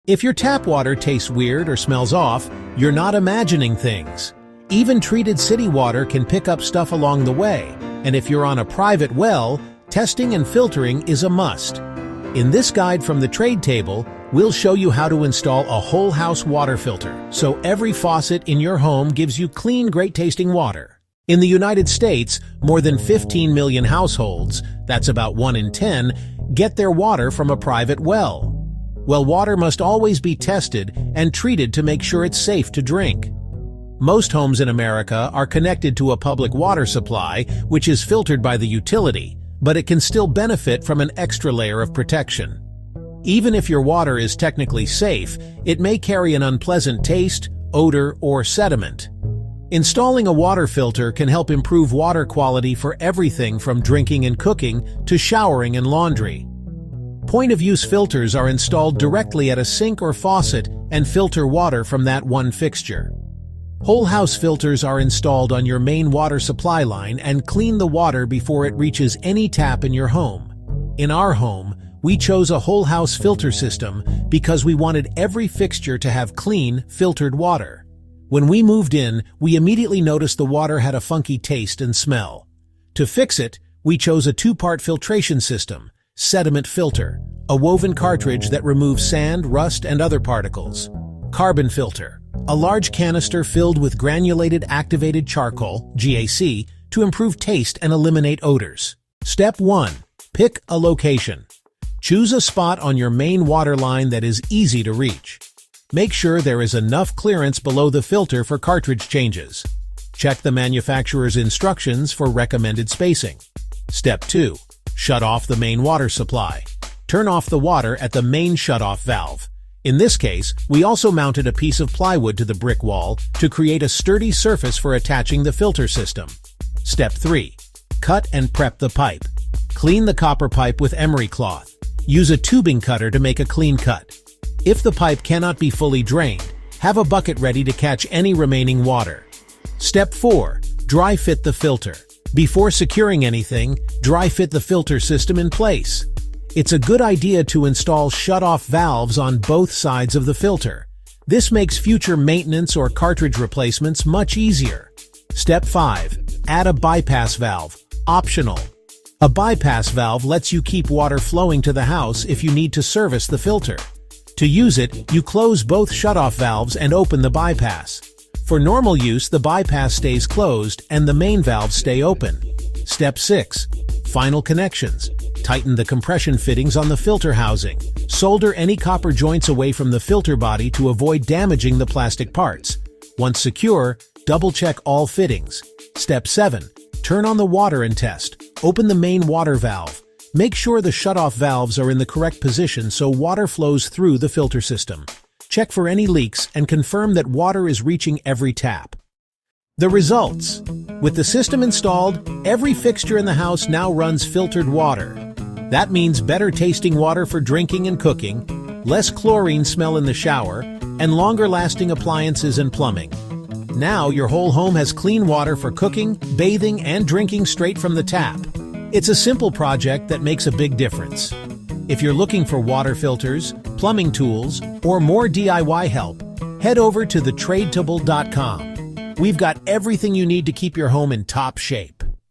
If your tap water tastes weird or smells off, you're not imagining things. Even treated city water can pick up stuff along the way, and if you're on a private well, testing and filtering is a must. In this guide from the trade table, we'll show you how to install a whole house water filter, so every faucet in your home gives you clean, great-tasting water. In the United States, more than 15 million households, that's about 1 in 10, get their water from a private well. Well, water must always be tested and treated to make sure it's safe to drink. Most homes in America are connected to a public water supply, which is filtered by the utility, but it can still benefit from an extra layer of protection. Even if your water is technically safe, it may carry an unpleasant taste, odor, or sediment. Installing a water filter can help improve water quality for everything from drinking and cooking to showering and laundry. Point-of-use filters are installed directly at a sink or faucet and filter water from that one fixture. Whole house filters are installed on your main water supply line and clean the water before it reaches any tap in your home. In our home, we chose a whole house filter system because we wanted every fixture to have clean, filtered water. When we moved in, we immediately noticed the water had a funky taste and smell. To fix it, we chose a 2-part filtration system: sediment filter, a woven cartridge that removes sand, rust, and other particles; carbon filter, a large canister filled with granulated activated charcoal, GAC, to improve taste and eliminate odors. Step 1. Pick a location. Choose a spot on your main water line that is easy to reach. Make sure there is enough clearance below the filter for cartridge changes. Check the manufacturer's instructions for recommended spacing. Step 2. Shut off the main water supply. Turn off the water at the main shutoff valve. In this case, we also mounted a piece of plywood to the brick wall to create a sturdy surface for attaching the filter system. Step 3. Cut and prep the pipe. Clean the copper pipe with emery cloth. Use a tubing cutter to make a clean cut. If the pipe cannot be fully drained, have a bucket ready to catch any remaining water. Step 4. Dry fit the filter. Before securing anything, dry fit the filter system in place. It's a good idea to install shut-off valves on both sides of the filter. This makes future maintenance or cartridge replacements much easier. Step 5. Add a bypass valve. Optional. A bypass valve lets you keep water flowing to the house if you need to service the filter. To use it, you close both shut-off valves and open the bypass. For normal use, the bypass stays closed and the main valves stay open. Step 6. Final connections. Tighten the compression fittings on the filter housing. Solder any copper joints away from the filter body to avoid damaging the plastic parts. Once secure, double-check all fittings. Step 7. Turn on the water and test. Open the main water valve. Make sure the shutoff valves are in the correct position so water flows through the filter system. Check for any leaks and confirm that water is reaching every tap. The results. With the system installed, every fixture in the house now runs filtered water. That means better tasting water for drinking and cooking, less chlorine smell in the shower, and longer-lasting appliances and plumbing. Now your whole home has clean water for cooking, bathing, and drinking straight from the tap. It's a simple project that makes a big difference. If you're looking for water filters, plumbing tools, or more DIY help, head over to thetradetable.com. We've got everything you need to keep your home in top shape.